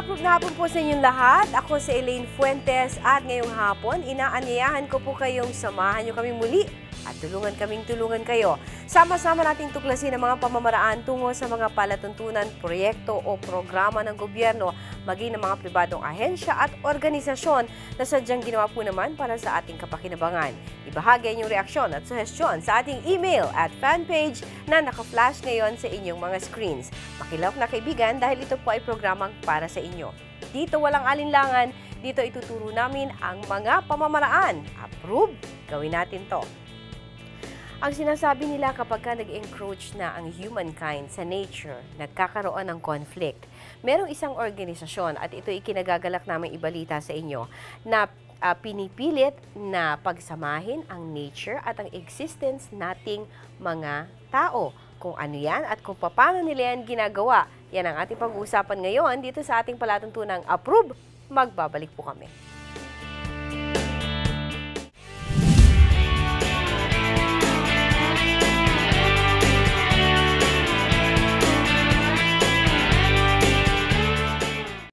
Mapapagpalang na hapon po sa inyong lahat. Ako si Elaine Fuentes at ngayong hapon, inaanyayahan ko po kayong samahan nyo kami muli at tulungan kayo. Sama-sama nating tuklasin ang mga pamamaraan tungo sa mga palatuntunan, proyekto o programa ng gobyerno, maging ng mga pribadong ahensya at organisasyon na sadyang ginawa po naman para sa ating kapakinabangan. Ibahagi ang inyong reaksyon at suhestyon sa ating email at fanpage na naka-flash ngayon sa inyong mga screens. Pakilahok na kaibigan dahil ito po ay programang para sa inyo. Dito walang alinlangan, dito ituturo namin ang mga pamamaraan. Approve? Gawin natin to. Ang sinasabi nila kapag nag-encroach na ang humankind sa nature, nagkakaroon ng conflict. Merong isang organisasyon at ito ikinagagalak namin ibalita sa inyo na pinipilit na pagsamahin ang nature at ang existence nating mga tao. Kung ano yan at kung paano nila yan ginagawa. Yan ang ating pag-uusapan ngayon dito sa ating palatuntunang Approve. Magbabalik po kami.